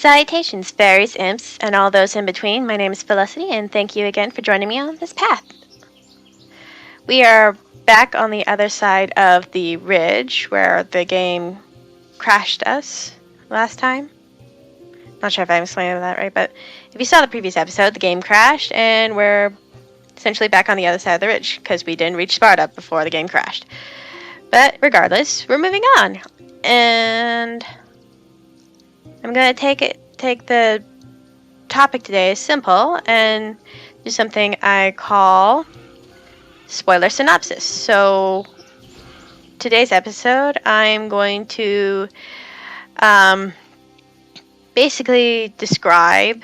Salutations, fairies, imps, and all those in between. My name is Felicity, and thank you again for joining me on this path. We are back on the other side of the ridge where the game crashed us last time. Not sure if I'm explaining that right, but if you saw the previous episode, the game crashed, and we're essentially back on the other side of the ridge because we didn't reach Sparta before the game crashed. But regardless, we're moving on, and I'm gonna take the topic today is simple and do something I call spoiler synopsis. So today's episode, I'm going to basically describe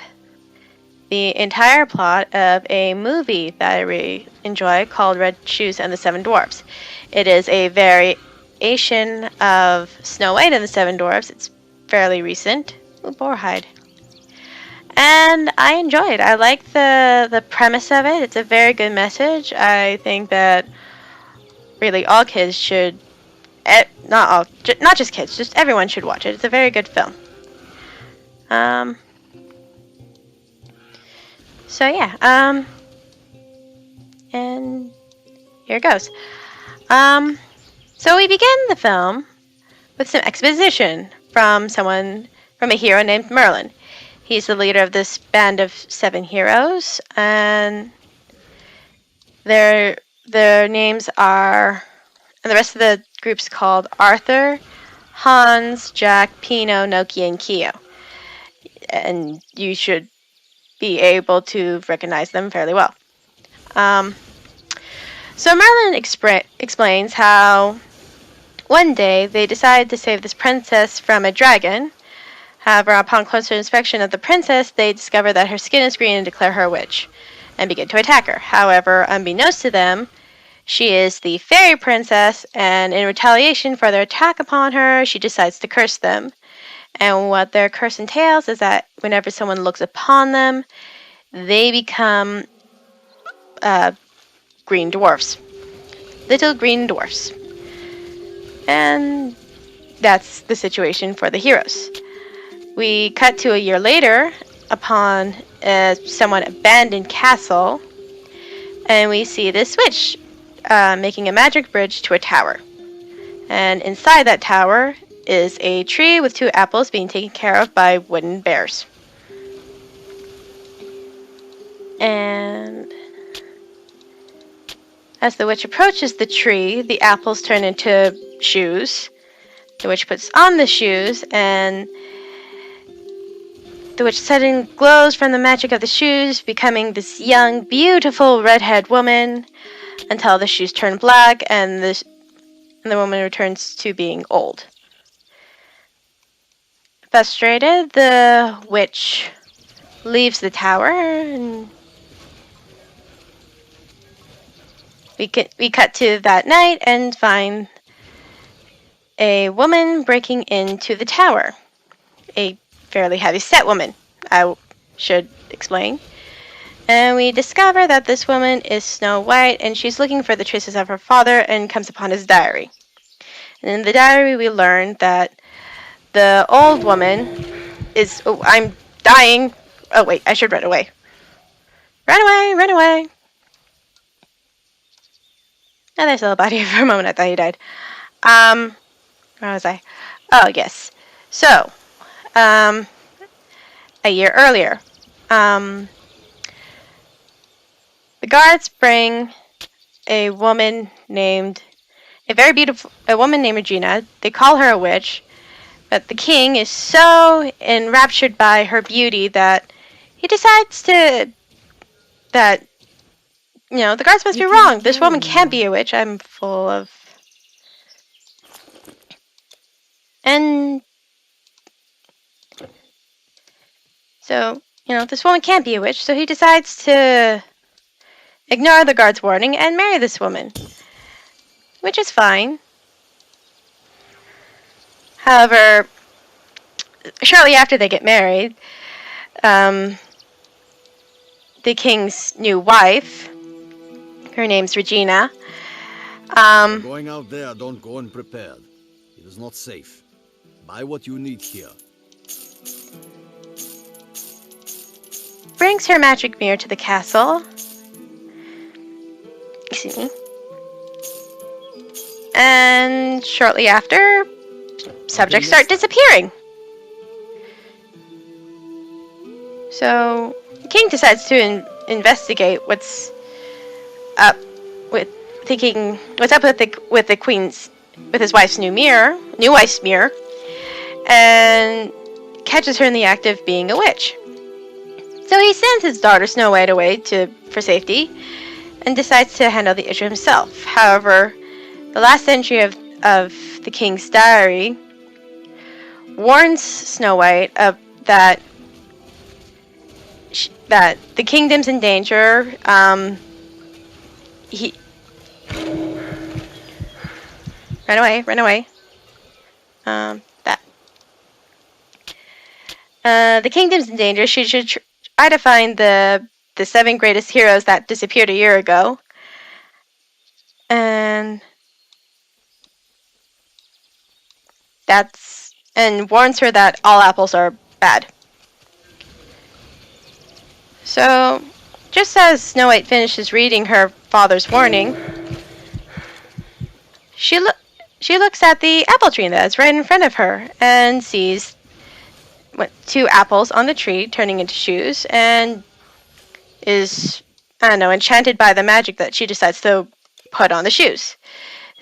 the entire plot of a movie that I really enjoy called Red Shoes and the Seven Dwarfs. It is a variation of Snow White and the Seven Dwarfs. It's fairly recent. Ooh, Boarhide. And I enjoy it. I like the premise of it. It's a very good message. I think that really all kids should, not just kids, just everyone should watch it. It's a very good film. So yeah, and here it goes. So we begin the film with some exposition from a hero named Merlin. He's the leader of this band of 7 heroes, and their names are, and the rest of the group's called Arthur, Hans, Jack, Pino, Noki, and Kyo. And you should be able to recognize them fairly well. So Merlin explains how one day they decided to save this princess from a dragon. However, upon closer inspection of the princess, they discover that her skin is green and declare her a witch, and begin to attack her. However, unbeknownst to them, she is the fairy princess, and in retaliation for their attack upon her, she decides to curse them. And what their curse entails is that whenever someone looks upon them, they become green dwarfs. Little green dwarfs. And that's the situation for the heroes. We cut to a year later upon a somewhat abandoned castle, and we see this witch making a magic bridge to a tower. And inside that tower is a tree with 2 apples being taken care of by wooden bears. And as the witch approaches the tree, the apples turn into shoes. The witch puts on the shoes, and the witch suddenly glows from the magic of the shoes, becoming this young, beautiful redhead woman until the shoes turn black and the woman returns to being old. Frustrated, the witch leaves the tower, and we cut to that night and find a woman breaking into the tower. A fairly heavy-set woman, I should explain. And we discover that this woman is Snow White, and she's looking for the traces of her father and comes upon his diary. And in the diary, we learn that the old woman is... Oh, I'm dying. Oh, wait, I should run away. Run away, run away. Oh, there's a little body for a moment. I thought he died. Where was I? Oh, yes. So, a year earlier, the guards bring a woman named Regina. They call her a witch, but the king is so enraptured by her beauty that he decides the guards must be wrong. This woman can't be a witch. I'm full of... And so, this woman can't be a witch, so he decides to ignore the guard's warning and marry this woman, which is fine. However, shortly after they get married, the king's new wife, her name's Regina. Going out there, don't go unprepared. It is not safe. Buy what you need here. brings her magic mirror to the castle. Excuse me. And shortly after, subjects start disappearing. So the king decides to investigate what's up with his wife's new wife's mirror, and catches her in the act of being a witch. So he sends his daughter Snow White away for safety, and decides to handle the issue himself. However, the last entry of the king's diary warns Snow White that the kingdom's in danger. Run away. The kingdom's in danger. She should try to find the 7 greatest heroes that disappeared a year ago. And warns her that all apples are bad. So, just as Snow White finishes reading her father's warning, she looks at the apple tree that's right in front of her and sees 2 apples on the tree turning into shoes, and is, enchanted by the magic that she decides to put on the shoes.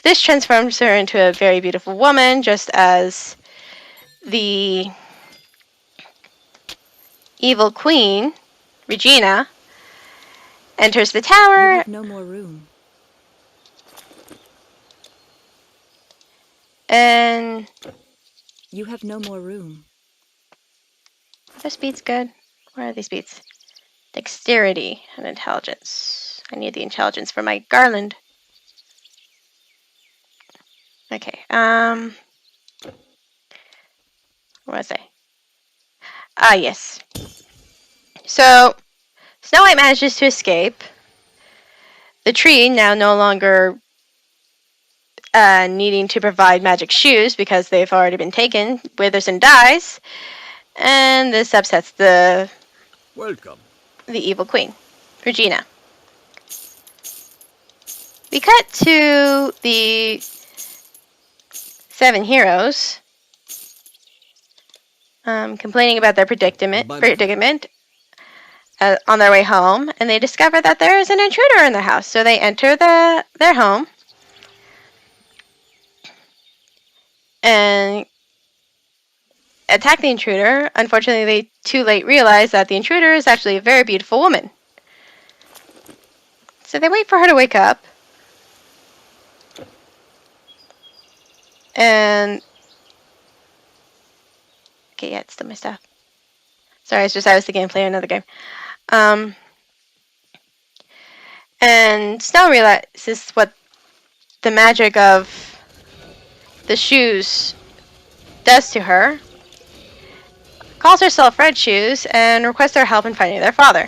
This transforms her into a very beautiful woman, just as the evil queen, Regina, enters the tower. You have no more room. And you have no more room. Are those beats good? Where are these beats? Dexterity and intelligence. I need the intelligence for my garland. Okay, where was I? Ah, yes. So, Snow White manages to escape. The tree, now no longer needing to provide magic shoes because they've already been taken, withers and dies. And this upsets the evil queen, Regina. We cut to the 7 heroes complaining about their predicament on their way home, and they discover that there is an intruder in their house. So they enter their home and attack the intruder. Unfortunately, they too late realize that the intruder is actually a very beautiful woman. So they wait for her to wake up. And okay, yeah, it's still my stuff. Sorry, it's just I was thinking of playing another game. And Snow realizes what the magic of the shoes does to her, calls herself Red Shoes, and requests their help in finding their father.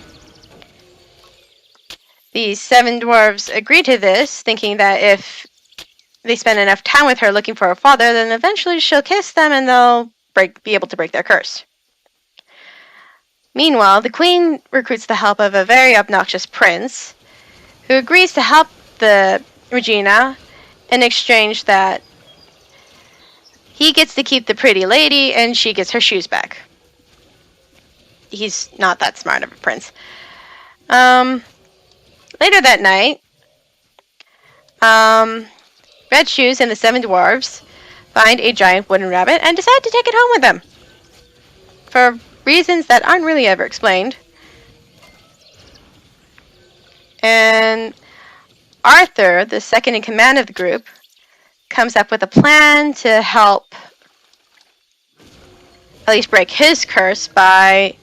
The 7 dwarves agree to this, thinking that if they spend enough time with her looking for her father, then eventually she'll kiss them and they'll be able to break their curse. Meanwhile, the queen recruits the help of a very obnoxious prince, who agrees to help the Regina in exchange that he gets to keep the pretty lady and she gets her shoes back. He's not that smart of a prince. Later that night, Red Shoes and the 7 dwarves find a giant wooden rabbit and decide to take it home with them, for reasons that aren't really ever explained. And Arthur, the second in command of the group, comes up with a plan to help at least break his curse by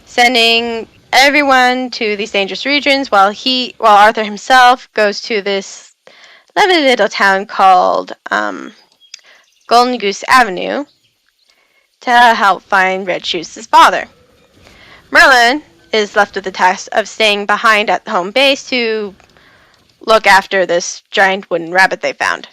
sending everyone to these dangerous regions while Arthur himself goes to this lovely little town called Golden Goose Avenue to help find Red Shoes' father. Merlin is left with the task of staying behind at the home base to look after this giant wooden rabbit they found.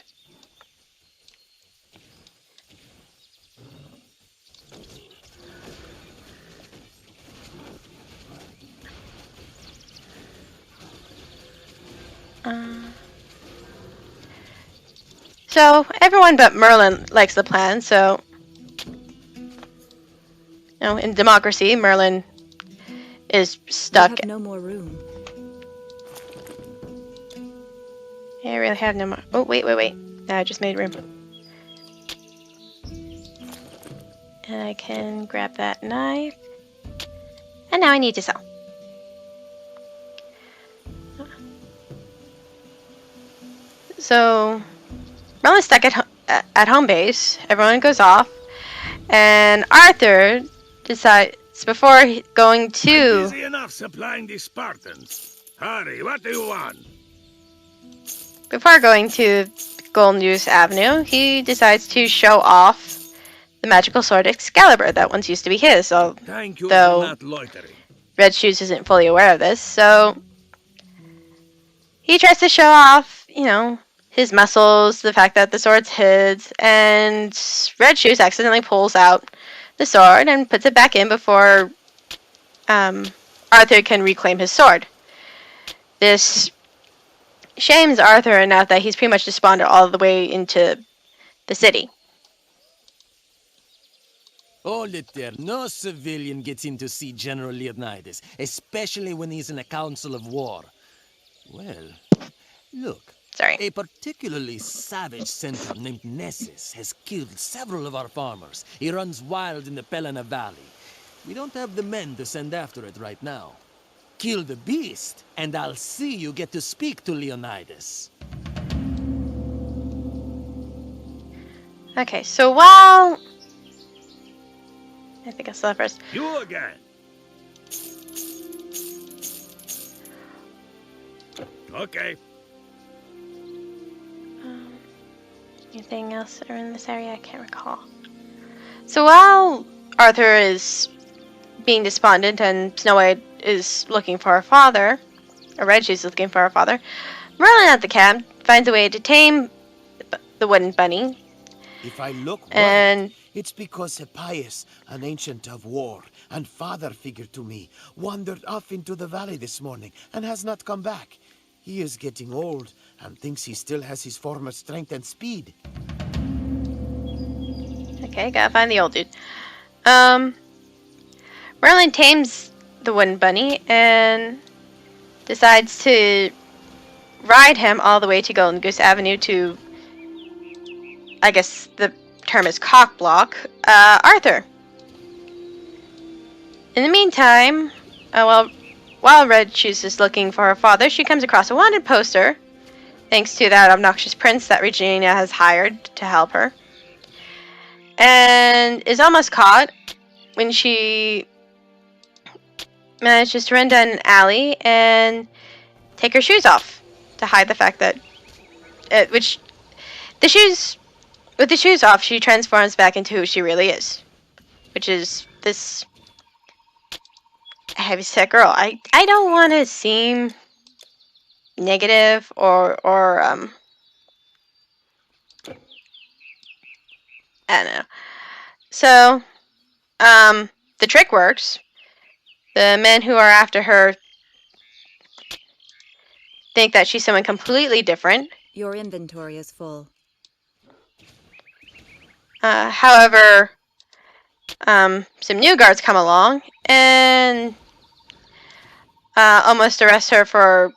So everyone but Merlin likes the plan. So, in democracy, Merlin is You stuck. have no more room. I really have no more. Oh, wait. No, I just made room. And I can grab that knife. And now I need to sell. So, Merlin's stuck at home base. Everyone goes off. And Arthur decides before going I'm to... busy enough supplying the Spartans. Hurry, what do you want? Before going to Golden Goose Avenue, he decides to show off the magical sword Excalibur that once used to be his, Thank you for although not loitering. Red Shoes isn't fully aware of this. So he tries to show off, his muscles, the fact that the sword's his, and Red Shoes accidentally pulls out the sword and puts it back in before Arthur can reclaim his sword. This shames Arthur enough that he's pretty much despondent all the way into the city. Hold it there. No civilian gets in to see General Leonidas, especially when he's in a council of war. Well, look. Sorry. A particularly savage centaur named Nessus has killed several of our farmers. He runs wild in the Pelena Valley. We don't have the men to send after it right now. Kill the beast, and I'll see you get to speak to Leonidas. Okay, so while... I think I saw first. You again. Okay. Anything else in this area? I can't recall. So while Arthur is being despondent and Snow White is looking for her father, or Reggie's looking for her father, Merlin at the camp finds a way to tame the wooden bunny. If I look And right, it's because Hippias, an ancient of war and father figure to me, wandered off into the valley this morning and has not come back. He is getting old and thinks he still has his former strength and speed. okay, gotta find the old dude. Merlin tames the wooden bunny and decides to ride him all the way to Golden Goose Avenue to, I guess the term is cockblock, Arthur. In the meantime, while Red Shoes is looking for her father, she comes across a wanted poster, thanks to that obnoxious prince that Regina has hired to help her, and is almost caught when she manages to run down an alley and take her shoes off to hide the fact that, with the shoes off, she transforms back into who she really is, which is this heavyset girl. I don't want to seem negative or I don't know. So, the trick works. The men who are after her think that she's someone completely different. Your inventory is full. However, some new guards come along and almost arrest her for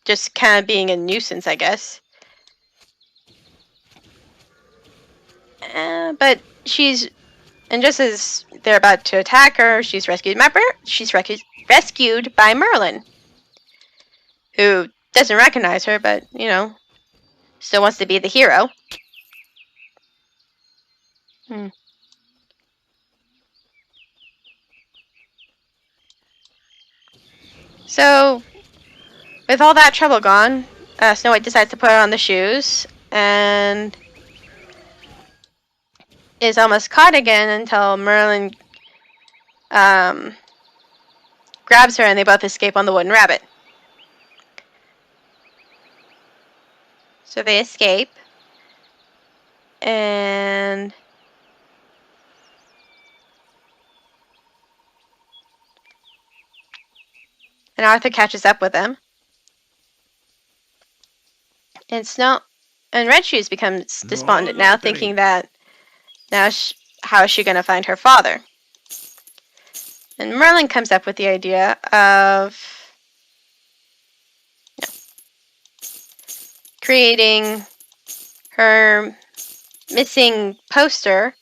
just kind of being a nuisance, I guess. But and just as they're about to attack her, she's rescued by Merlin, who doesn't recognize her, but still wants to be the hero. So, with all that trouble gone, Snow White decides to put on the shoes and is almost caught again until Merlin grabs her and they both escape on the wooden rabbit. So they escape and Arthur catches up with them. And And Red Shoes becomes No despondent now, loitering. thinking that now how is she going to find her father? And Merlin comes up with the idea of creating her missing poster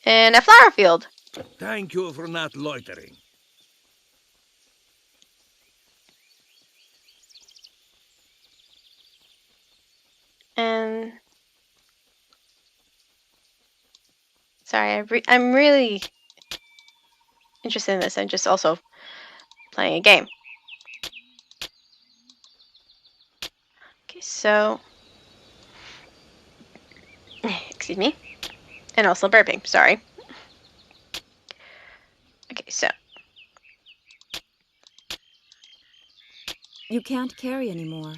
in a flower field. Thank you for not loitering. And sorry, I'm really interested in this. I'm just also playing a game. Okay, so excuse me, and also burping. Sorry. Okay, so You can't carry anymore.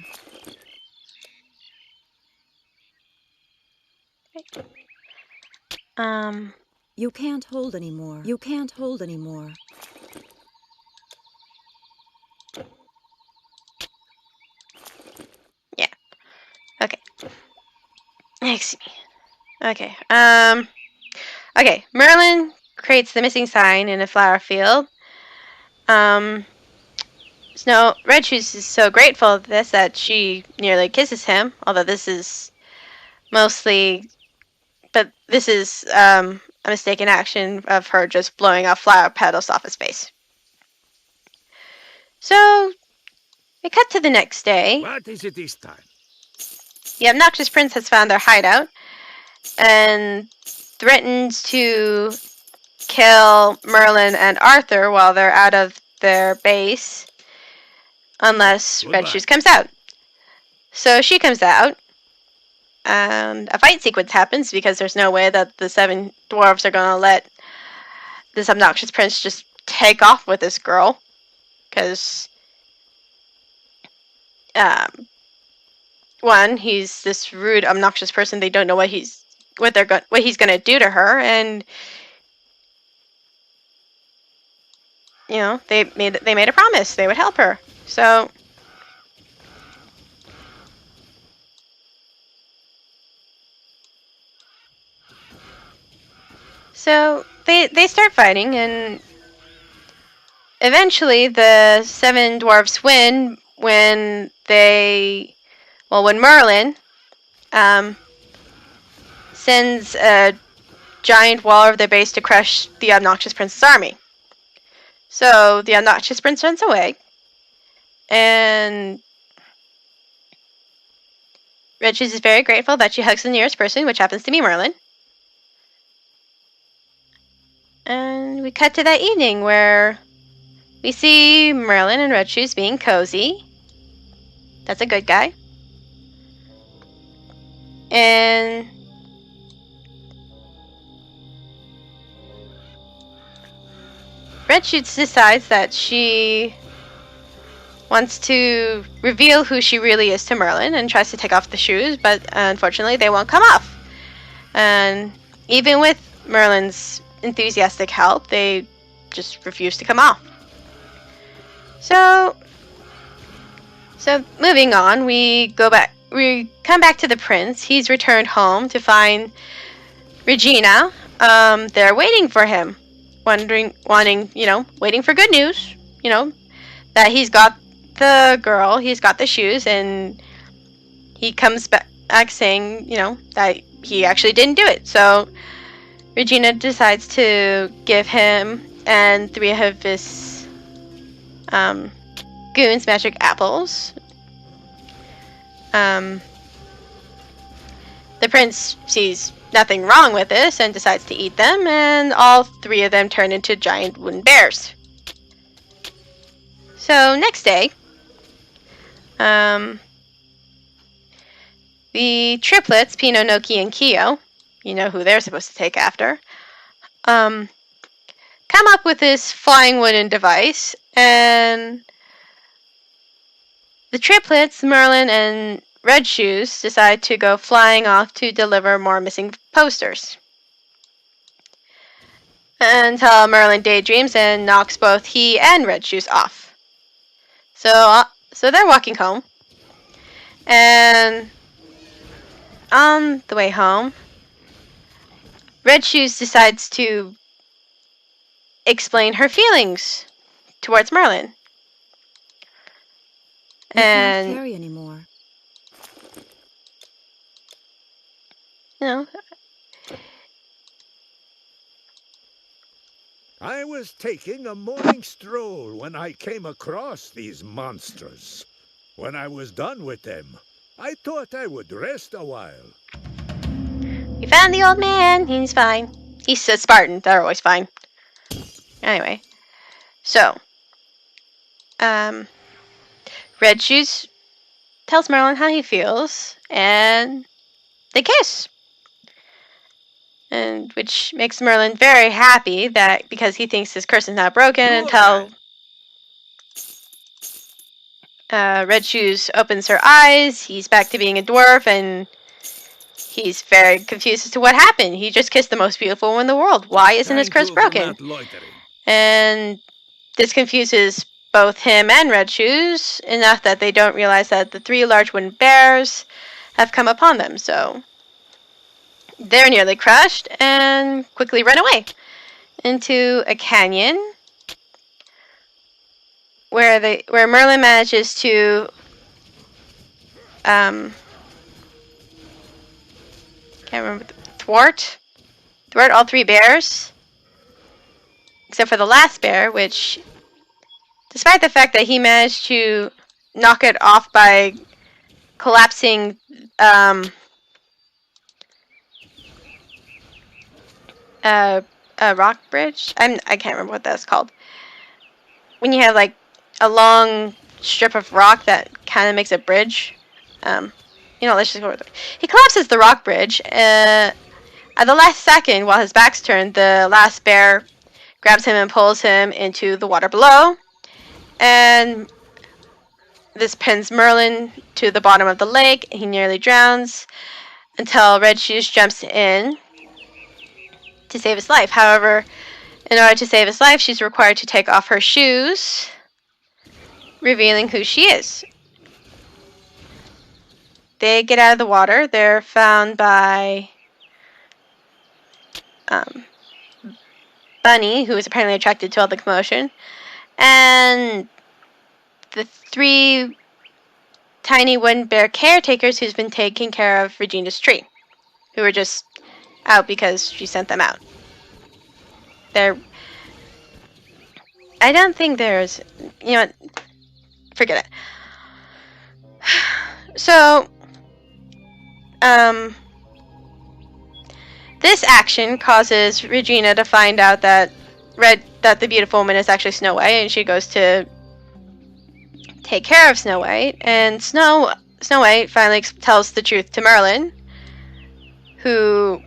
You can't hold anymore. You can't hold anymore. yeah. Okay. Excuse me. Okay. Okay. Merlin creates the missing sign in a flower field. Red Shoes is so grateful for this that she nearly kisses him, although this is mostly, but this is a mistaken action of her just blowing off flower petals off his face. So, we cut to the next day. What is it this time? The obnoxious prince has found their hideout and threatens to kill Merlin and Arthur while they're out of their base unless Goodbye. Red Shoes comes out. So she comes out, and a fight sequence happens because there's no way that the Seven Dwarfs are going to let this obnoxious prince just take off with this girl. Because, one, he's this rude, obnoxious person. They don't know what he's going to do to her, and you know they made a promise they would help her. So they start fighting, and eventually the Seven Dwarfs win when Merlin sends a giant wall over their base to crush the obnoxious prince's army. So the obnoxious prince runs away, and Red Shoes is very grateful that she hugs the nearest person, which happens to be Merlin. And we cut to that evening where we see Merlin and Red Shoes being cozy. That's a good guy. And Red Shoes decides that she wants to reveal who she really is to Merlin and tries to take off the shoes, but unfortunately they won't come off. And even with Merlin's enthusiastic help, they just refuse to come off. So moving on, we come back to the prince. He's returned home to find Regina. They're waiting for him, waiting for good news, that he's got the girl, he's got the shoes, and he comes back saying, that he actually didn't do it. So Regina decides to give him and 3 of his goons magic apples. The prince sees nothing wrong with this and decides to eat them, and all 3 of them turn into giant wooden bears. So next day, the triplets, Pino, Noki, and Kyo, you know who they're supposed to take after, come up with this flying wooden device, and the triplets, Merlin and Red Shoes, decide to go flying off to deliver more missing posters. Until Merlin daydreams and knocks both he and Red Shoes off. So they're walking home, and On the way home, Red Shoes decides to explain her feelings towards Merlin. You can't And, carry anymore. you know, I was taking a morning stroll when I came across these monsters. When I was done with them, I thought I would rest a while. we found the old man. He's fine. He's a Spartan. They're always fine. Anyway, so, Red Shoes tells Merlin how he feels, and they kiss. And which makes Merlin very happy that because he thinks his curse is now broken until Red Shoes opens her eyes. He's back to being a dwarf, and he's very confused as to what happened. He just kissed the most beautiful woman in the world. Why isn't his Thank curse you for broken? not loitering. And this confuses both him and Red Shoes enough that they don't realize that the 3 large wooden bears have come upon them. So they're nearly crushed and quickly run away into a canyon where Merlin manages to can't remember, thwart all 3 bears except for the last bear, which, despite the fact that he managed to knock it off by collapsing a rock bridge. I can't remember what that's called. When you have like a long strip of rock that kind of makes a bridge. Let's just go with it. He collapses the rock bridge. At the last second, while his back's turned, the last bear grabs him and pulls him into the water below. And this pins Merlin to the bottom of the lake. He nearly drowns until Red Shoes jumps in to save his life. However, in order to save his life, she's required to take off her shoes, revealing who she is. They get out of the water. They're found by Bunny, who is apparently attracted to all the commotion, and the 3 tiny wooden bear caretakers who's been taking care of Regina's tree, who were just out because she sent them out. I don't think there's, forget it. So, this action causes Regina to find out that the beautiful woman is actually Snow White, and she goes to take care of Snow White, and Snow White finally tells the truth to Merlin, who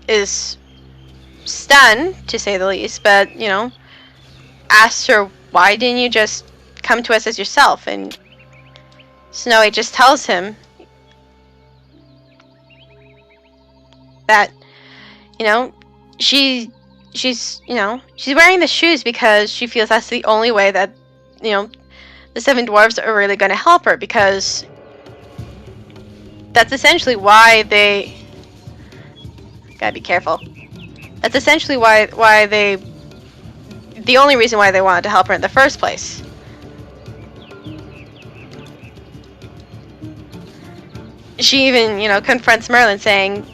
is stunned, to say the least, but, asks her, why didn't you just come to us as yourself? And Snow White just tells him that, she's wearing the shoes because she feels that's the only way that, the 7 dwarves are really going to help her, because that's essentially why they... Gotta be careful. That's essentially why they... The only reason why they wanted to help her in the first place. She even, confronts Merlin, saying,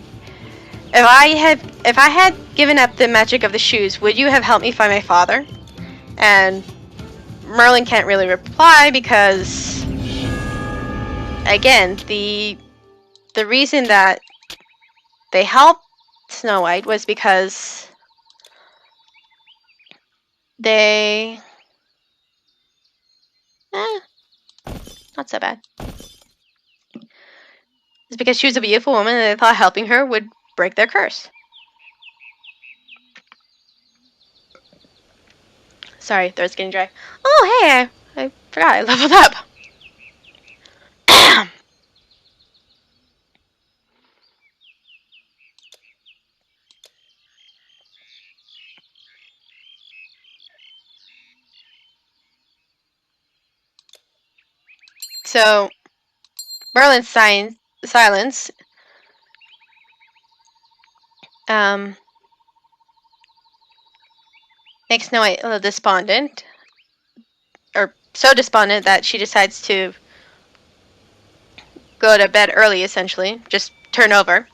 If I had given up the magic of the shoes, would you have helped me find my father? And Merlin can't really reply because, again, the reason that they helped Snow White was because they... not so bad. It's because she was a beautiful woman and they thought helping her would break their curse. Sorry, throat's getting dry. Oh, hey, I forgot I leveled up. So, Merlin's silence makes Snow White a little despondent, or so despondent that she decides to go to bed early, essentially, just turn over.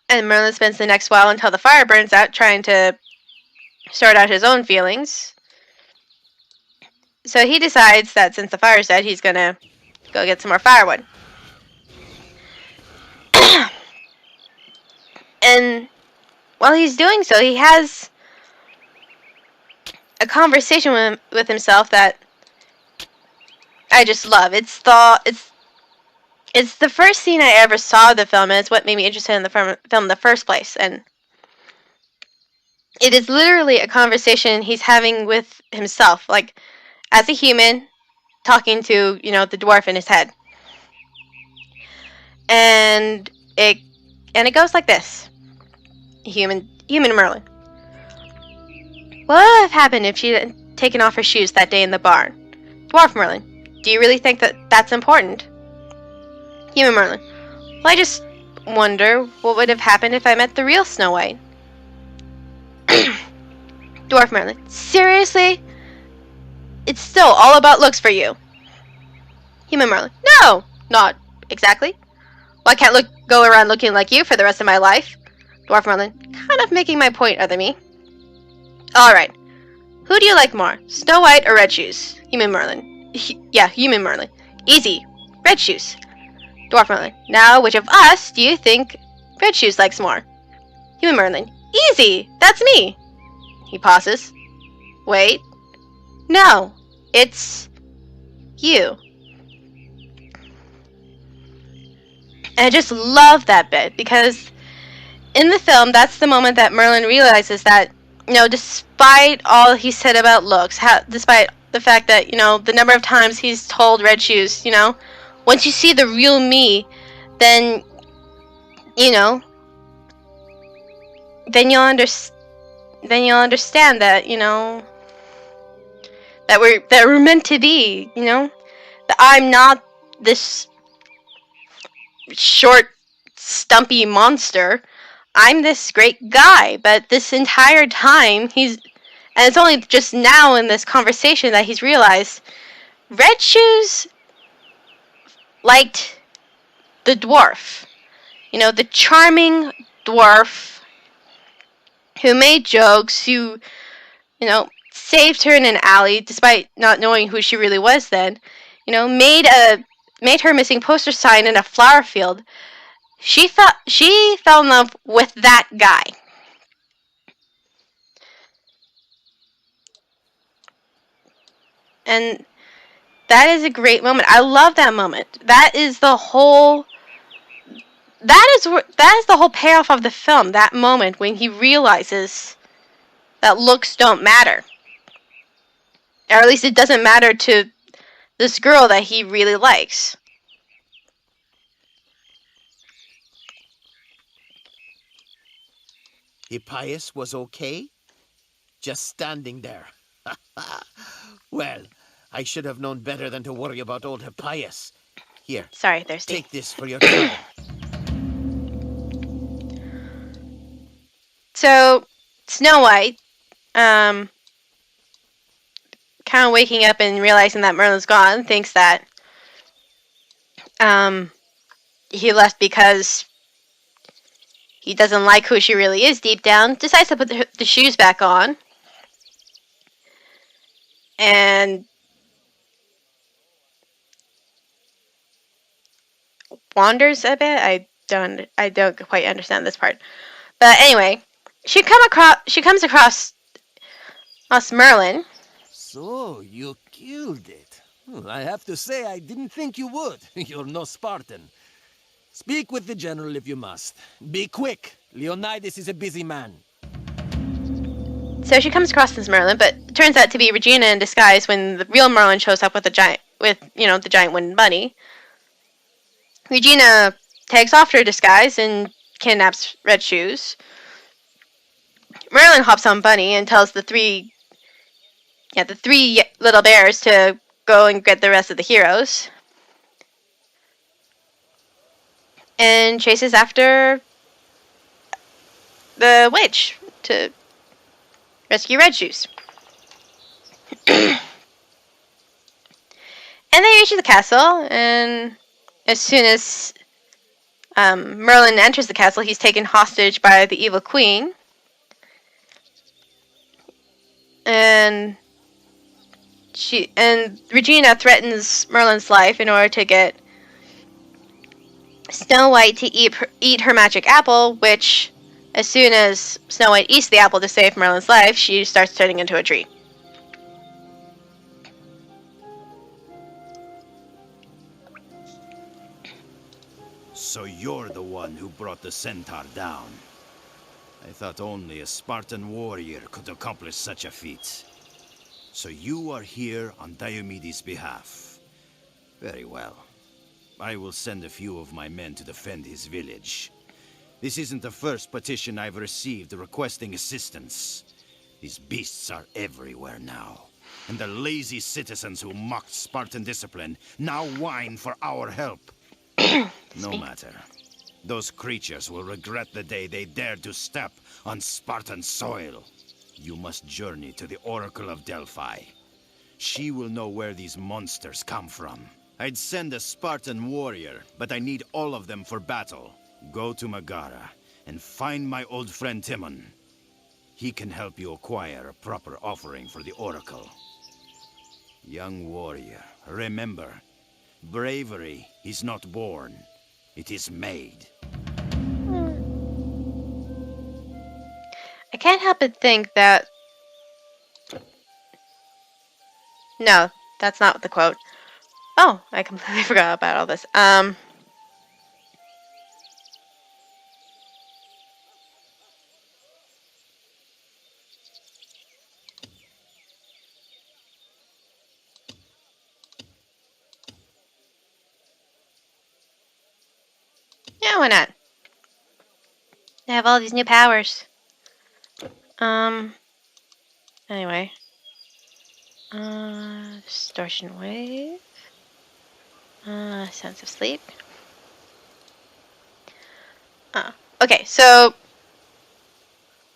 And Merlin spends the next while until the fire burns out trying to sort out his own feelings. So he decides that since the fire's dead, he's gonna go get some more firewood. And while he's doing so, he has a conversation with himself that I just love. It's the first scene I ever saw of the film, and it's what made me interested in the film in the first place. And it is literally a conversation he's having with himself, like as a human, talking to, the dwarf in his head. And it goes like this. Human Merlin. What would have happened if she had taken off her shoes that day in the barn? Dwarf Merlin. Do you really think that that's important? Human Merlin. Well, I just wonder what would have happened if I met the real Snow White. Dwarf Merlin. Seriously? It's still all about looks for you. Human Merlin. No, not exactly. Well, I can't go around looking like you for the rest of my life. Dwarf Merlin. Kind of making my point, other me. Alright. Who do you like more? Snow White or Red Shoes? Human Merlin. Human Merlin. Easy. Red Shoes. Dwarf Merlin. Now, which of us do you think Red Shoes likes more? Human Merlin. Easy. That's me. He pauses. Wait. No. It's you. And I just love that bit because in the film, that's the moment that Merlin realizes that, despite all he said about looks, despite the fact that, the number of times he's told Red Shoes, once you see the real me, then, then you'll understand that, that we're meant to be, that I'm not this short, stumpy monster. I'm this great guy, but this entire time and it's only just now in this conversation that he's realized Red Shoes liked the dwarf. The charming dwarf who made jokes, who, saved her in an alley despite not knowing who she really was then. Made her missing poster sign in a flower field. She fell in love with that guy. And that is a great moment. I love that moment. That is the whole payoff of the film. That moment when he realizes that looks don't matter. Or at least it doesn't matter to this girl that he really likes. Hippias was okay? Just standing there. Well, I should have known better than to worry about old Hippias. Here, sorry, thirsty. Take this for your trouble. So, Snow White, kind of waking up and realizing that Merlin's gone, thinks that he left because he doesn't like who she really is deep down, decides to put the shoes back on, and wanders a bit. I don't quite understand this part. But anyway, she comes across Merlin. So, you killed it. I have to say, I didn't think you would. You're no Spartan. Speak with the general if you must. Be quick. Leonidas is a busy man. So she comes across this Merlin, but it turns out to be Regina in disguise when the real Merlin shows up with the giant wooden bunny. Regina takes off her disguise and kidnaps Red Shoes. Merlin hops on Bunny and tells the three little bears to go and get the rest of the heroes. and chases after the witch to rescue Red Juice. And they reach the castle, and as soon as Merlin enters the castle, he's taken hostage by the evil queen. And Regina threatens Merlin's life in order to get Snow White to eat her magic apple, which, as soon as Snow White eats the apple to save Merlin's life, she starts turning into a tree. So you're the one who brought the centaur down. I thought only a Spartan warrior could accomplish such a feat. So you are here on Diomedes' behalf. Very well. I will send a few of my men to defend his village. This isn't the first petition I've received requesting assistance. These beasts are everywhere now. And the lazy citizens who mocked Spartan discipline now whine for our help. No matter. Those creatures will regret the day they dared to step on Spartan soil. You must journey to the Oracle of Delphi. She will know where these monsters come from. I'd send a Spartan warrior, but I need all of them for battle. Go to Megara and find my old friend Timon. He can help you acquire a proper offering for the Oracle. Young warrior, remember, bravery is not born, it is made. I can't help but think that... No, that's not the quote. Oh, I completely forgot about all this. Yeah, why not? They have all these new powers. Anyway. Distortion wave. Sense of sleep. Okay, so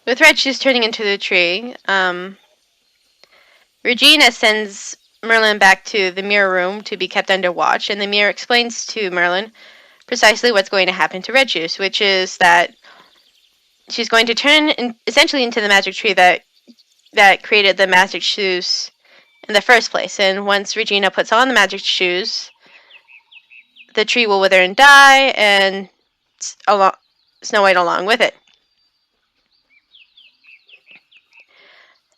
with Red Shoes turning into the tree, Regina sends Merlin back to the mirror room to be kept under watch, and the mirror explains to Merlin precisely what's going to happen to Red Juice, which is that she's going to turn essentially into the magic tree that created the magic shoes in the first place. And once Regina puts on the magic shoes, the tree will wither and die, and Snow White along with it.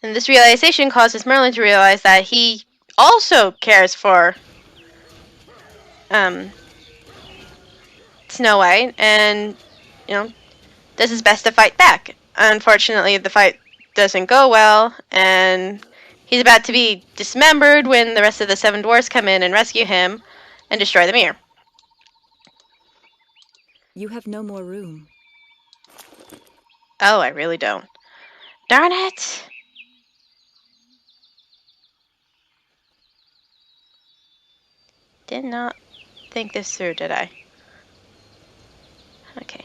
And this realization causes Merlin to realize that he also cares for Snow White, and does his best to fight back. Unfortunately, the fight doesn't go well, and he's about to be dismembered when the rest of the Seven Dwarfs come in and rescue him and destroy the mirror. You have no more room. Oh, I really don't. Darn it! Did not think this through, did I? Okay.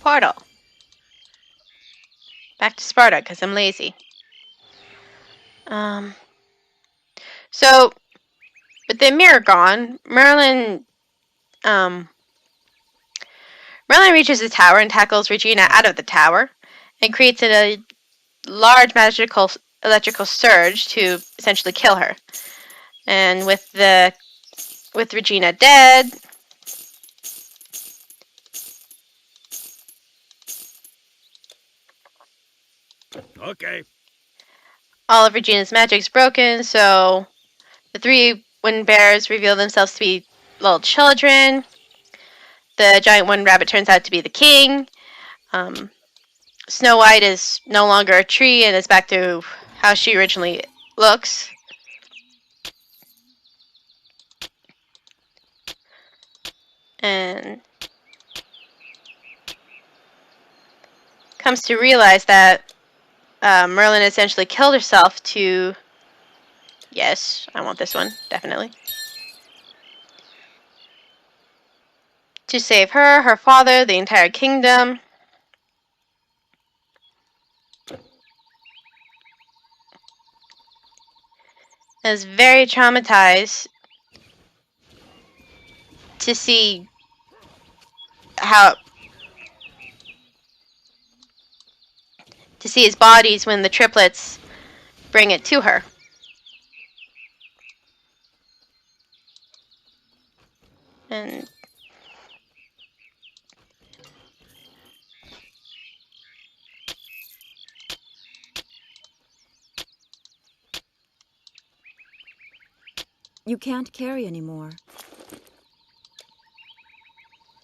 Portal. Back to Sparta, because I'm lazy. So, with the mirror gone, Merlin reaches the tower and tackles Regina out of the tower, and creates a large magical electrical surge to essentially kill her. And with Regina dead, Okay. all of Regina's magic's broken, so the three wind bears reveal themselves to be little children. The giant one rabbit turns out to be the king. Snow White is no longer a tree and is back to how she originally looks. And comes to realize that Merlin essentially killed herself to... Yes, I want this one, definitely. to save her, her father, the entire kingdom. Is very traumatized to see his bodies when the triplets bring it to her. And You can't carry anymore.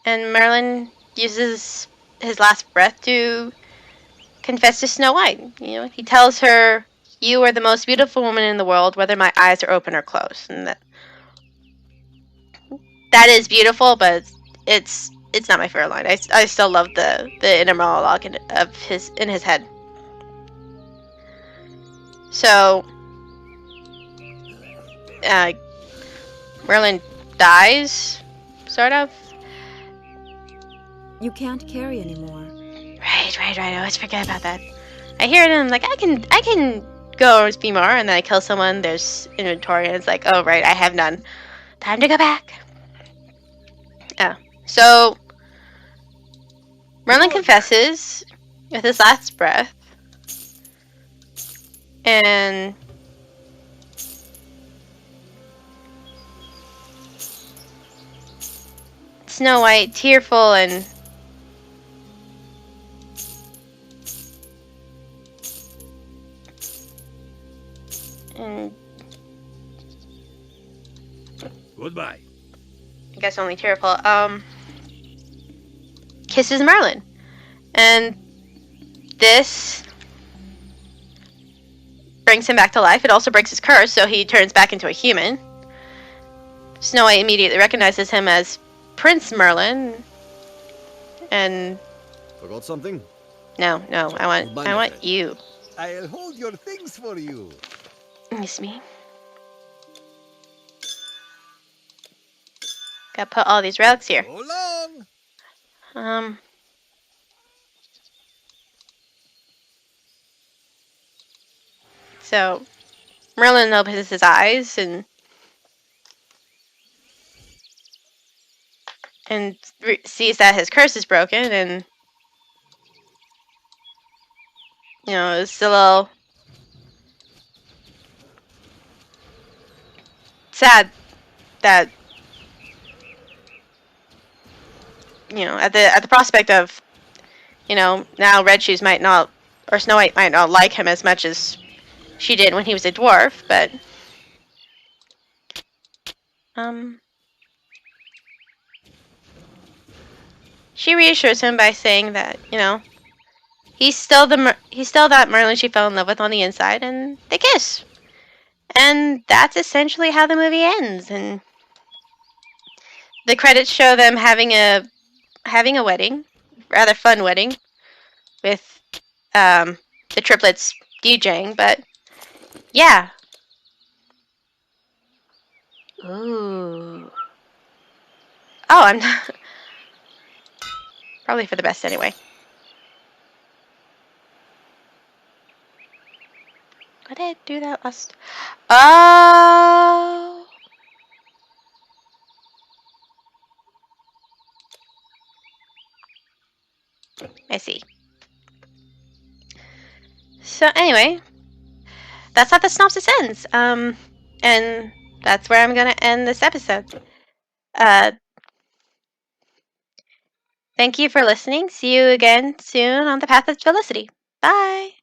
and Merlin uses his last breath to confess to Snow White. You know, he tells her, "You are the most beautiful woman in the world, whether my eyes are open or closed." And that is beautiful, but it's not my favorite line. I still love the inner monologue in his head. So, Merlin dies, sort of. You can't carry anymore. Right. I always forget about that. I hear it and I'm like, I can go be more, and then I kill someone. There's inventory, and it's like, oh right, I have none. Time to go back. Oh, so Merlin confesses with his last breath, and Snow White, tearful and Goodbye. I guess only tearful, kisses Merlin. And this brings him back to life. It also breaks his curse, so he turns back into a human. Snow White immediately recognizes him as Prince Merlin. And Forgot something? no, I want you. I'll hold your things for you. Miss me. Gotta put all these relics here. So long. So Merlin opens his eyes and sees that his curse is broken, and it's a little sad that at the prospect of now Red Shoes might not, or Snow White might not like him as much as she did when he was a dwarf, but she reassures him by saying that he's still that Merlin she fell in love with on the inside, and they kiss. And that's essentially how the movie ends. And the credits show them having a wedding, rather fun wedding, with the triplets DJing. But yeah. Ooh. Oh, I'm not. Probably for the best anyway. Why did I do that last? Oh. I see. So anyway, that's how the synopsis ends. And that's where I'm gonna end this episode. Thank you for listening. See you again soon on the path of Felicity. Bye.